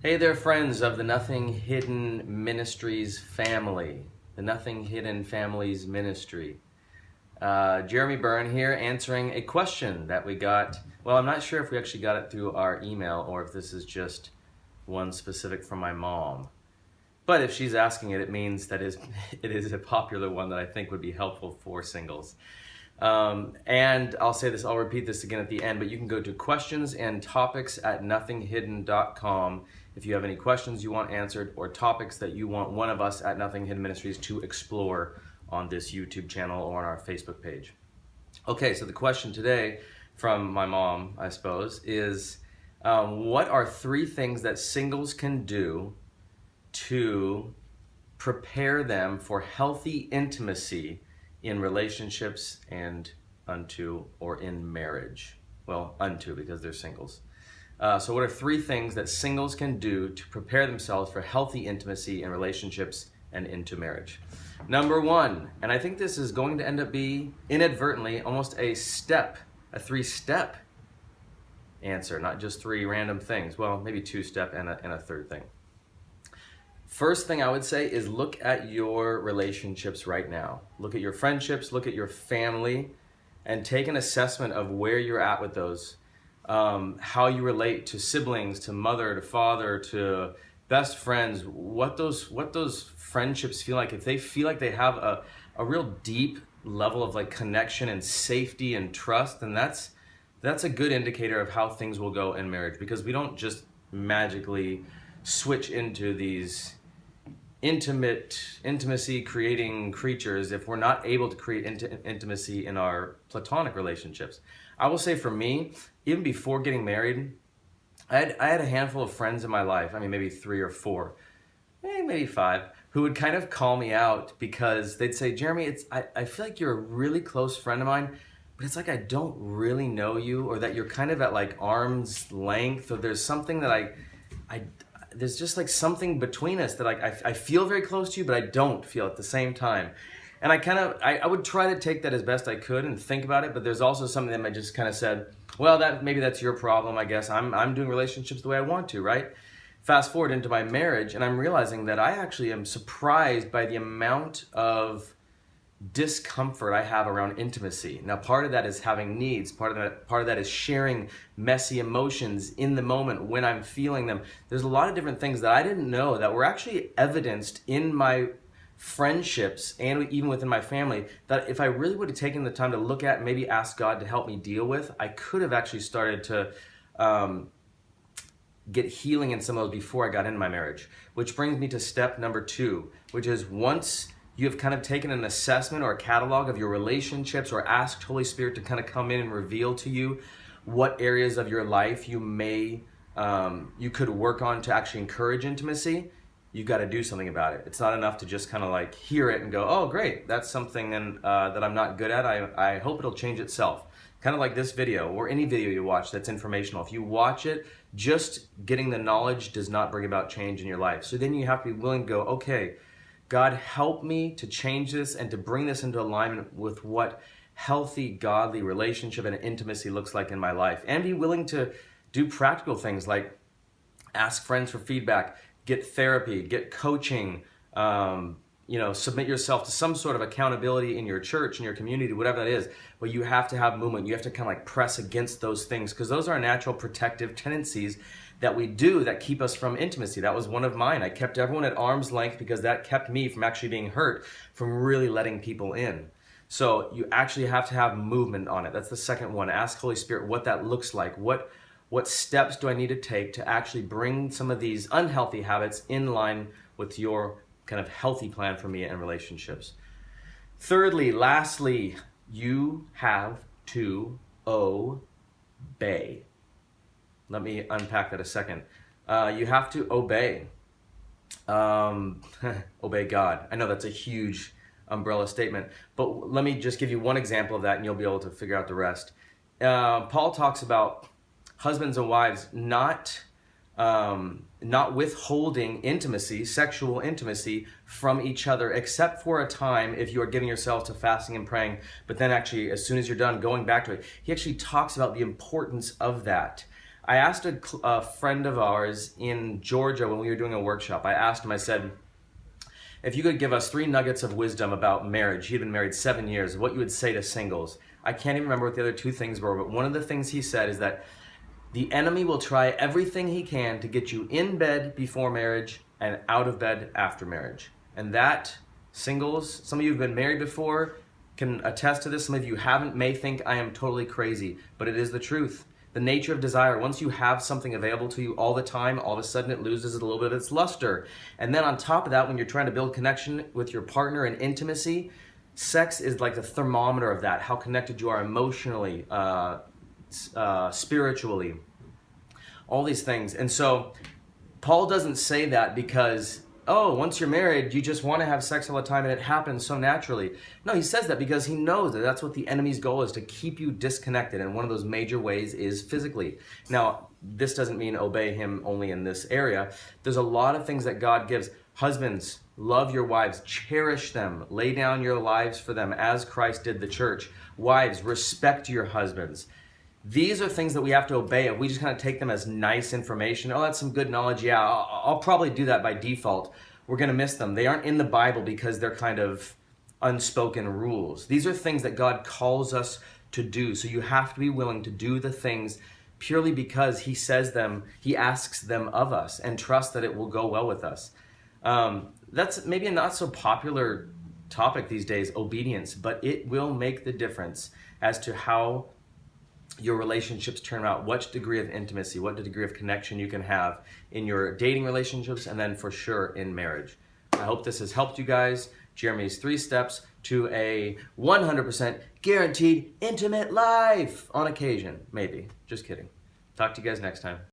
Hey there, friends of the Nothing Hidden Ministries family, the Nothing Hidden Families Ministry. Jeremy Byrne here answering a question that we got. Well, I'm not sure if we actually got it through our email or if this is just one specific from my mom. But if she's asking it, it means that it is a popular one that I think would be helpful for singles. And I'll repeat this again at the end, but you can go to questions and topics at nothinghidden.com if you have any questions you want answered or topics that you want one of us at Nothing Hidden Ministries to explore on this YouTube channel or on our Facebook page. Okay, so the question today from my mom, I suppose, is what are 3 things that singles can do to prepare them for healthy intimacy in relationships and unto or in marriage? Well, unto, because they're singles. So what are 3 things that singles can do to prepare themselves for healthy intimacy in relationships and into marriage? Number 1, and I think this is going to end up being inadvertently almost a 3-step answer, not just 3 random things. Well, maybe 2-step and a third thing. First thing I would say is look at your relationships right now. Look at your friendships, look at your family, and take an assessment of where you're at with those. How you relate to siblings, to mother, to father, to best friends, what those friendships feel like. If they feel like they have a real deep level of like connection and safety and trust, then that's a good indicator of how things will go in marriage, because we don't just magically switch into these intimacy creating creatures if we're not able to create intimacy in our platonic relationships. I will say for me, even before getting married, I had a handful of friends in my life, I mean maybe 3 or 4, maybe 5, who would kind of call me out because they'd say, Jeremy, I feel like you're a really close friend of mine, but it's like I don't really know you, or that you're kind of at like arm's length, or there's something that there's just like something between us that I feel very close to you, but I don't feel at the same time. And I would try to take that as best I could and think about it, but there's also something that I just kind of said, well, maybe that's your problem, I guess. I'm doing relationships the way I want to, right? Fast forward into my marriage, and I'm realizing that I actually am surprised by the amount of discomfort I have around intimacy. Now, part of that is having needs. Part of that is sharing messy emotions in the moment when I'm feeling them. There's a lot of different things that I didn't know that were actually evidenced in my friendships and even within my family, that if I really would have taken the time to look at and maybe ask God to help me deal with, I could have actually started to get healing in some of those before I got into my marriage. Which brings me to step number 2, which is once you have kind of taken an assessment or a catalog of your relationships, or asked Holy Spirit to kind of come in and reveal to you what areas of your life you could work on to actually encourage intimacy, you've got to do something about it. It's not enough to just kind of like hear it and go, oh great, that's something that I'm not good at. I hope it'll change itself. Kind of like this video or any video you watch that's informational. If you watch it, just getting the knowledge does not bring about change in your life. So then you have to be willing to go, okay, God, help me to change this and to bring this into alignment with what healthy, godly relationship and intimacy looks like in my life. And be willing to do practical things like ask friends for feedback, get therapy, get coaching, submit yourself to some sort of accountability in your church, in your community, whatever that is. But you have to have movement. You have to kind of like press against those things, because those are natural protective tendencies that we do that keep us from intimacy. That was one of mine. I kept everyone at arm's length because that kept me from actually being hurt, from really letting people in. So you actually have to have movement on it. That's the second one. Ask Holy Spirit what that looks like. What steps do I need to take to actually bring some of these unhealthy habits in line with your kind of healthy plan for me in relationships? Thirdly, lastly, you have to obey. Let me unpack that a second. You have to obey. Obey God. I know that's a huge umbrella statement, but let me just give you one example of that and you'll be able to figure out the rest. Paul talks about husbands and wives not withholding intimacy, sexual intimacy from each other, except for a time if you are giving yourself to fasting and praying, but then actually as soon as you're done, going back to it. He actually talks about the importance of that. I asked a friend of ours in Georgia when we were doing a workshop. I asked him, I said, if you could give us 3 nuggets of wisdom about marriage, he'd been married 7 years, what you would say to singles. I can't even remember what the other 2 things were, but one of the things he said is that the enemy will try everything he can to get you in bed before marriage and out of bed after marriage. And that, singles, some of you have been married before, can attest to this. Some of you haven't, may think I am totally crazy, but it is the truth. The nature of desire, once you have something available to you all the time, all of a sudden it loses a little bit of its luster. And then on top of that, when you're trying to build connection with your partner and intimacy, sex is like the thermometer of that, how connected you are emotionally, spiritually, all these things. And so Paul doesn't say that because, oh, once you're married, you just want to have sex all the time and it happens so naturally. No, he says that because he knows that that's what the enemy's goal is, to keep you disconnected. And one of those major ways is physically. Now, this doesn't mean obey him only in this area. There's a lot of things that God gives. Husbands, love your wives, cherish them, lay down your lives for them as Christ did the church. Wives, respect your husbands. These are things that we have to obey. If we just kind of take them as nice information, oh, that's some good knowledge, yeah, I'll probably do that by default, we're going to miss them. They aren't in the Bible because they're kind of unspoken rules. These are things that God calls us to do. So you have to be willing to do the things purely because he says them, he asks them of us, and trust that it will go well with us. That's maybe a not so popular topic these days, obedience, but it will make the difference as to how your relationships turn out, what degree of intimacy, what degree of connection you can have in your dating relationships, and then for sure in marriage. I hope this has helped you guys. Jeremy's 3 steps to a 100% guaranteed intimate life on occasion. Maybe. Just kidding. Talk to you guys next time.